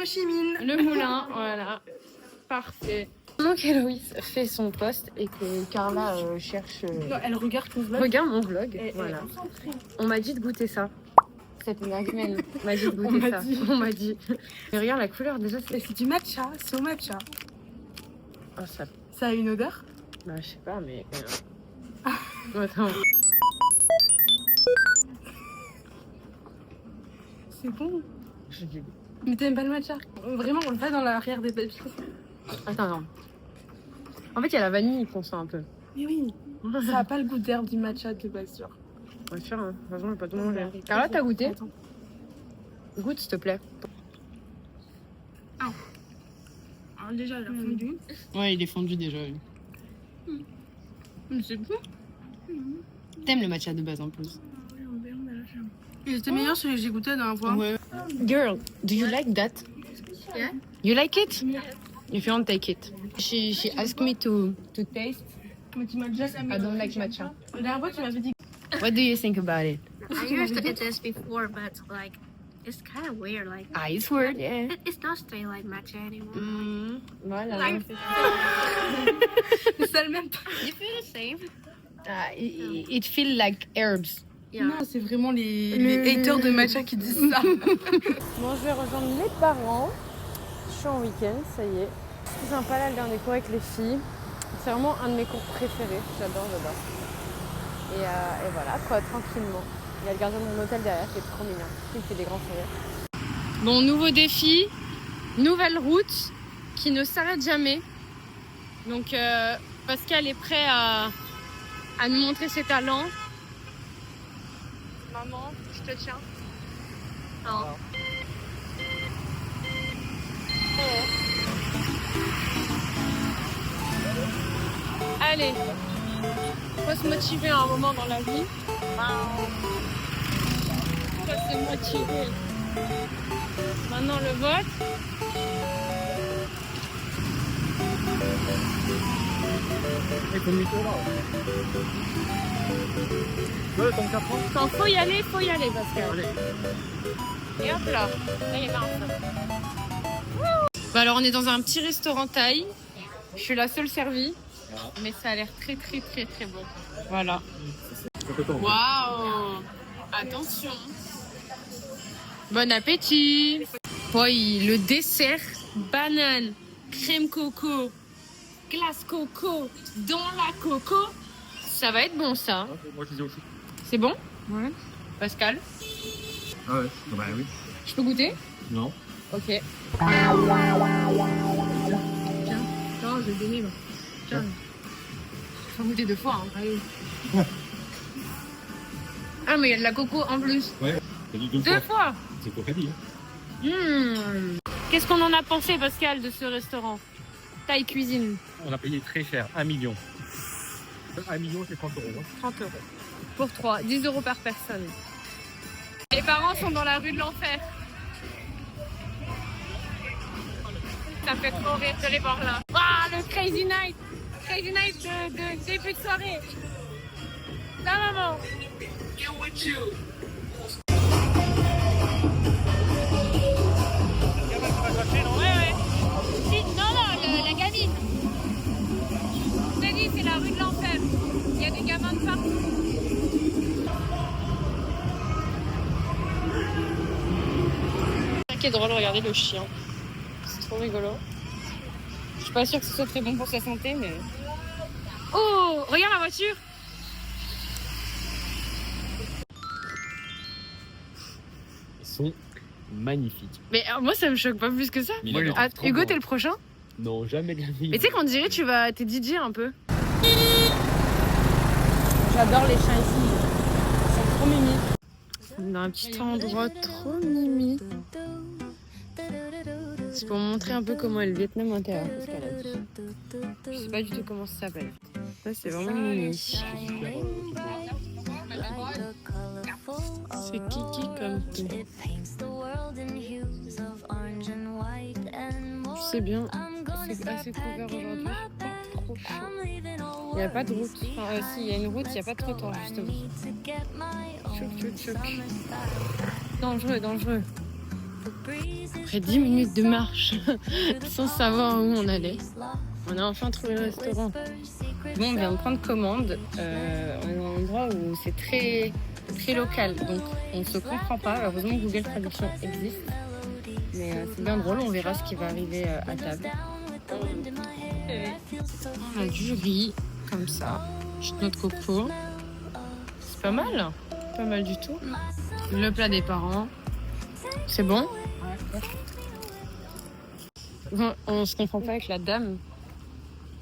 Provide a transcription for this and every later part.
Chi Minh. Le moulin, voilà. Parfait. Pendant qu'Héloïse fait son post et que Carla cherche... Non, elle regarde ton vlog. Regarde mon vlog, Elle voilà. est concentrée. On m'a dit de goûter ça. Cette magmelle m'a dit de On goûter m'a ça. dit. On m'a dit. Mais regarde la couleur déjà, Et c'est du matcha, c'est au matcha. Oh, ça... Ça a une odeur. Bah, je sais pas, mais... Attends. C'est bon. Je dis... Mais t'aimes pas le matcha? Vraiment, on va dans l'arrière des papiers. Attends, non. En fait, il y a la vanille qu'on sent un peu. Mais oui, ça a pas le goût d'herbe du matcha, t'es pas sûr. Bien sûr, hein. De toute façon, je vais pas tout manger. Carla, t'as goûté? Attends. Goûte, s'il te plaît. Alors, déjà, il a fondu. Ouais, il est fondu déjà. Mais c'est bon. T'aimes le matcha de base en plus. Il était meilleur celui que j'ai goûté la dernière fois. Ouais. Girl, do you like that? Yeah. You like it? If you don't take it. She asked me to taste. Mais tu m'as déjà I don't like matcha. La dernière fois, tu m'avais dit. What do you think about it? I used to eat this before, but like, it's kind of weird. Like, Ah, it's weird, yeah. it does taste like matcha anymore. Voilà. C'est le même. You feel the same? It feels like herbs. Yeah. Non, c'est vraiment les haters de matcha qui disent ça. Bon, je vais rejoindre mes parents. Je suis en week-end, ça y est. C'est sympa là, le dernier cours avec les filles. C'est vraiment un de mes cours préférés. J'adore. Et voilà, quoi, tranquillement. Il y a le gardien de mon hôtel derrière qui est trop mignon. Il fait des grands sourires. Bon, nouveau défi, nouvelle route qui ne s'arrête jamais. Donc, Pascal est prêt à nous montrer ses talents. Maman, je te tiens. Oh. Allez, faut se motiver à un moment dans la vie. Faut se motiver. Maintenant le vote. Ouais, ton 4 ans. Quand faut y aller, Pascal. Allez. Et hop là, là il y a un feu. Bah alors on est dans un petit restaurant thaï. Je suis la seule servie, mais ça a l'air très bon. Voilà. Waouh! Attention. Bon appétit. Oui, le dessert, banane, crème coco, glace coco, dans la coco. Ça va être bon ça. Moi je disais aussi. C'est bon? Ouais. Pascal, Ah ouais, bah oui. je peux goûter? Non. Ok. Tiens, je vais le donner là. Tiens. Faut goûter 2 fois. Hein. Allez. Ah mais il y a de la coco en plus. Ouais, t'as dit 2 2 fois. fois. C'est quoi qu'a dit, hein. Qu'est-ce qu'on en a pensé Pascal de ce restaurant? Thaï cuisine. On a payé très cher, 1 million. 1 million c'est 30 euros. Hein. 30 euros. Pour 3, 10 euros par personne. Les parents sont dans la rue de l'enfer. Ça me fait trop rire de les voir là. Ah, le Crazy Night! Crazy Night de début de soirée. La maman. Ouais. Si, non, la gamine. Je t'ai dit, c'est la rue de l'enfer. Il y a des gamins de partout. C'est drôle, regardez le chien. C'est trop rigolo. Je suis pas sûre que ce soit très bon pour sa santé, mais... Oh, regarde la voiture. Ils sont magnifiques. Mais moi, ça me choque pas plus que ça. Moi, il est Ah, trop Hugo, beau. t'es le prochain? Non, jamais de la vie. Mais tu sais qu'on dirait t'es DJ un peu. J'adore les chiens ici. Ils sont trop mimi. Dans un petit endroit trop mimi. C'est pour montrer un peu comment est le Vietnam intérieur. Parce qu'elle a dit. Je sais pas du tout comment ça s'appelle. Ça, c'est vraiment mimi. C'est kiki comme tout. Je sais bien, c'est assez couvert aujourd'hui. Trop chaud. Il n'y a pas de route. Enfin, si, il y a une route, il n'y a pas de trottoir justement. Choc. Dangereux. Après 10 minutes de marche, sans savoir où on allait, on a enfin trouvé le restaurant. Bon, on vient de prendre commande. On est dans un endroit où c'est très, très local, donc on se comprend pas. Heureusement, Google Traduction existe. Mais c'est bien drôle, on verra ce qui va arriver à table. On a du riz, comme ça, juste notre coco. C'est pas mal du tout. Le plat des parents. C'est bon? Bon, on se comprend pas avec la dame.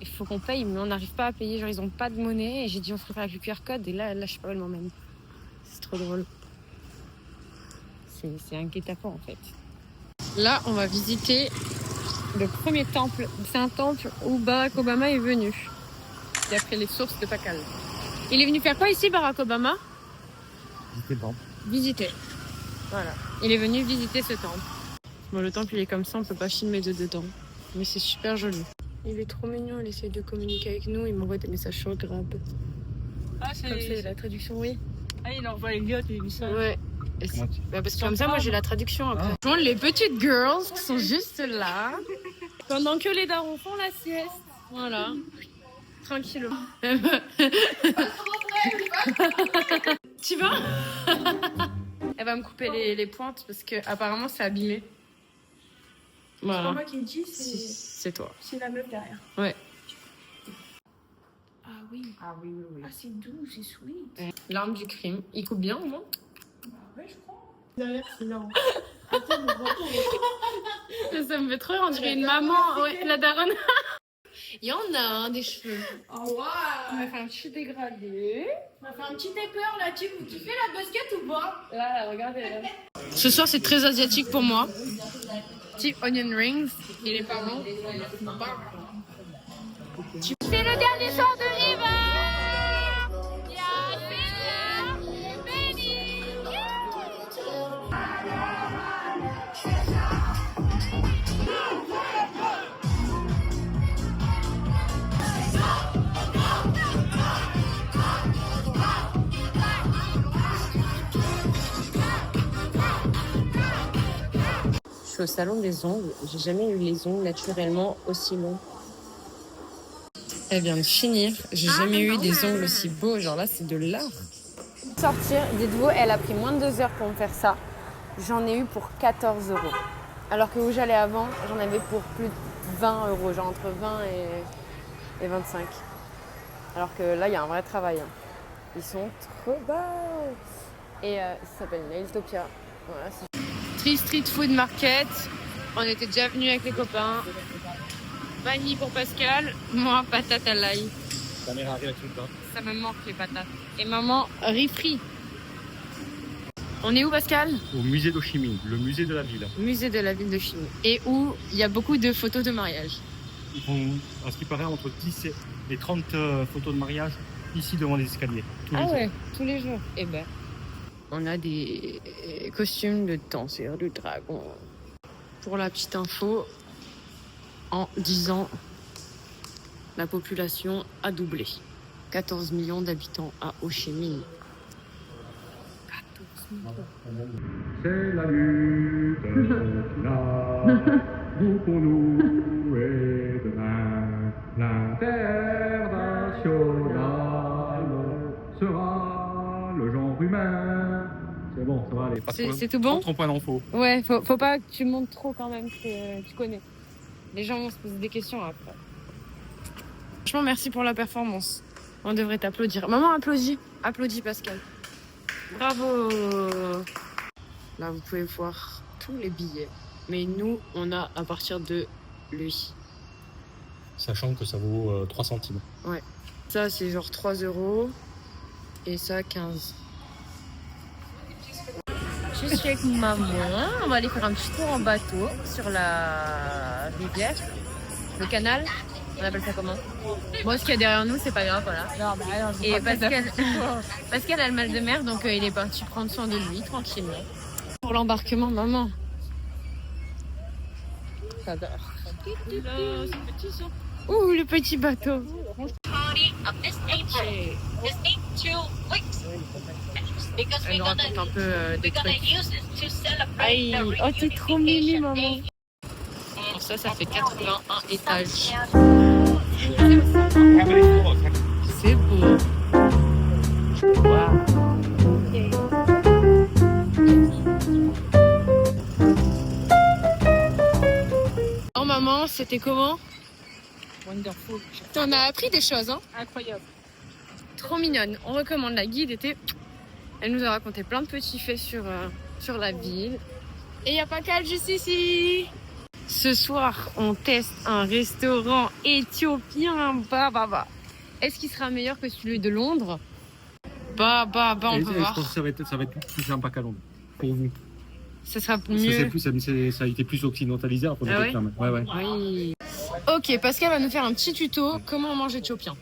Il faut qu'on paye, mais on n'arrive pas à payer. Genre, ils ont pas de monnaie. Et j'ai dit, on ferait avec le QR code. Et là je sais pas, elle m'emmène. C'est trop drôle. C'est inquiétant, en fait. Là, on va visiter le premier temple. C'est un temple où Barack Obama est venu. D'après les sources de Pakal. Il est venu faire quoi ici, Barack Obama? Visiter le temple. Visiter. Voilà. Il est venu visiter ce temple. Bon, le temple, il est comme ça, on peut pas filmer de dedans. Mais c'est super joli. Il est trop mignon, il essaie de communiquer avec nous. Il m'envoie des messages sur Grab. Ah, Comme ça, il a la traduction, oui. Ah, il envoie les gars, t'as vu ça? Ouais. Parce que comme ça, moi, j'ai la traduction après. Bon, les petites girls qui sont juste là, pendant que les darons font la sieste. Voilà. Tranquillement. Tu vas? Elle va me couper les pointes parce que apparemment c'est abîmé. Voilà. C'est pas moi qui me dis, C'est toi. c'est la meuf derrière. Ouais. Ah oui. Ah oui, oui, oui. Ah, c'est doux, c'est sweet. L'arme du crime. Il coupe bien au moins? Ouais, je crois. Derrière, c'est là. Ça me fait trop rire, on dirait une maman. Ouais, la daronne. Il y en a des cheveux. Oh, waouh. On va faire un petit dégradé. On va faire un petit taper là, tu fais la basket ou pas? Là, regardez. Là. Ce soir, c'est très asiatique pour moi. Petit onion rings et les parents. C'est le dernier soir de l'hiver. Je suis au salon des ongles. J'ai jamais eu les ongles naturellement aussi longs. Elle vient de finir. J'ai jamais eu des ongles aussi beaux. Genre là, c'est de l'art. Sortir, dites-vous, elle a pris moins de 2 heures pour me faire ça. J'en ai eu pour 14 €. Alors que où j'allais avant, j'en avais pour plus de 20 €. Genre entre 20 et 25. Alors que là, il y a un vrai travail. Ils sont trop beaux. Et ça s'appelle Nailtopia. Voilà, Street Food Market. On était déjà venus avec les copains. Vanille pour Pascal, moi patate à l'ail. Ta mère arrive avec tout le temps. Ça me manque les patates. Et maman, riz frit. On est où Pascal? Au musée d'Ho Chi Minh, le musée de la ville. Musée de la ville de Chine. Et où il y a beaucoup de photos de mariage. Ils font, à ce qui paraît, entre 10 et 30 photos de mariage ici devant les escaliers. Tous les jours. Tous les jours. Eh ben, on a des costumes de danseurs, de dragons. Pour la petite info, en 10 ans, la population a doublé. 14 millions d'habitants à Ho Chi Minh. 14 millions. C'est la lutte finale, nous pour nous et demain, l'international sera le genre humain. C'est bon, ça va aller. C'est tout bon? Trop point d'info. Ouais, faut pas que tu montes trop quand même, que tu connais. Les gens vont se poser des questions après. Franchement, merci pour la performance. On devrait t'applaudir. Maman, applaudis. Applaudis, Pascal. Bravo. Là, vous pouvez voir tous les billets. Mais nous, on a à partir de lui. Sachant que ça vaut 3 centimes. Ouais. Ça, c'est genre 3 €. Et ça, 15. Je suis avec maman. On va aller faire un petit tour en bateau sur la rivière. Le canal. On appelle ça comment? Bon, ce qu'il y a derrière nous, c'est pas grave, voilà. Et Pascal a le mal de mer, donc il est parti prendre soin de lui, tranquillement. Pour l'embarquement, maman. J'adore. Ouh, le petit bateau. Party of this nature. This needs 2 weeks. Because Elle nous raconte un peu des we're gonna trucs. use it to celebrate Aïe, the oh t'es trop mimi reunification maman. day. Alors ça fait 81 étages. C'est beau. Waouh. Oh maman, c'était comment? Wonderful. T'en as appris des choses, hein? Incroyable. Trop mignonne. On recommande. La guide était... Elle nous a raconté plein de petits faits sur la ville. Et il n'y a pas qu'elle juste ici. Ce soir, on teste un restaurant éthiopien. Bah. Est-ce qu'il sera meilleur que celui de Londres? Bah, on peut Je voir. pense que ça va être plus sympa qu'à Londres. Pour vous. Ça sera Parce que mieux. ça a été plus occidentalisé. Alors qu'on Ah était ouais quand même. Ouais. Oui. Ok, Pascal va nous faire un petit tuto. Comment on mange éthiopien.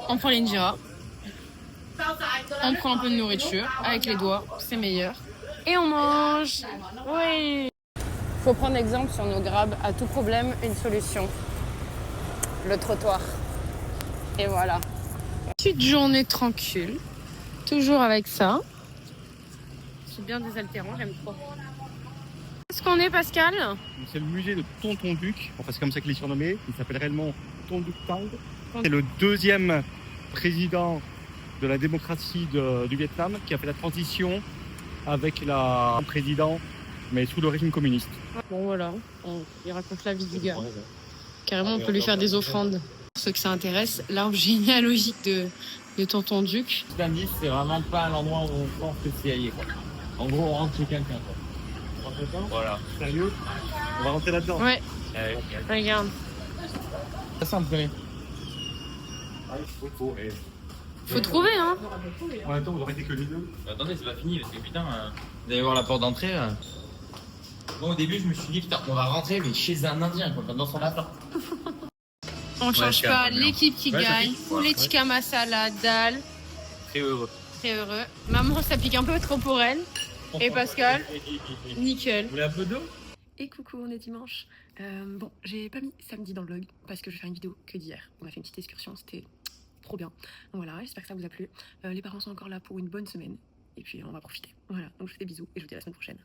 On prend l'injera. On prend un peu de nourriture avec les doigts, c'est meilleur. Et on mange. Oui. Faut prendre exemple sur nos grabs. À tout problème, une solution. Le trottoir. Et voilà. Petite journée tranquille. Toujours avec ça. C'est bien désaltérant, j'aime trop. Qu'est-ce qu'on est, Pascal? C'est le musée de Tonton Duc. Enfin, c'est comme ça qu'il est surnommé. Il s'appelle réellement Tonduc Tang. C'est le deuxième président de la démocratie du Vietnam qui a fait la transition avec le président, mais sous le régime communiste. Bon voilà, il raconte la vie du gars. Carrément, on peut lui faire des offrandes. Pour ceux que ça intéresse, l'arbre généalogique de Tonton Duc. L'indice, c'est vraiment pas l'endroit où on pense que c'est aillé, quoi. En gros, on rentre chez quelqu'un, quoi. Voilà. Sérieux? On va rentrer là-dedans. Ouais, Allez, regarde. ça simple, mais. Faut trouver, hein. En même temps, vous aurez été que les deux. Attendez, c'est pas fini, parce que putain, vous allez voir la porte d'entrée. Bon, au début, je me suis dit, putain, on va rentrer, mais chez un Indien, quoi, dans son appart. On change c'est pas, un peu bien. l'équipe qui Ouais, ça gagne. pique. Poulet Ouais. tikka masala, dal. Très heureux. Très heureux. Maman, ça pique un peu trop pour elle. Et Pascal, nickel. Vous voulez un peu d'eau? Et coucou, on est dimanche. Bon, j'ai pas mis samedi dans le vlog parce que je vais faire une vidéo que d'hier. On a fait une petite excursion, c'était trop bien. Donc voilà, j'espère que ça vous a plu. Les parents sont encore là pour une bonne semaine. Et puis on va profiter. Voilà, donc je vous fais des bisous et je vous dis à la semaine prochaine.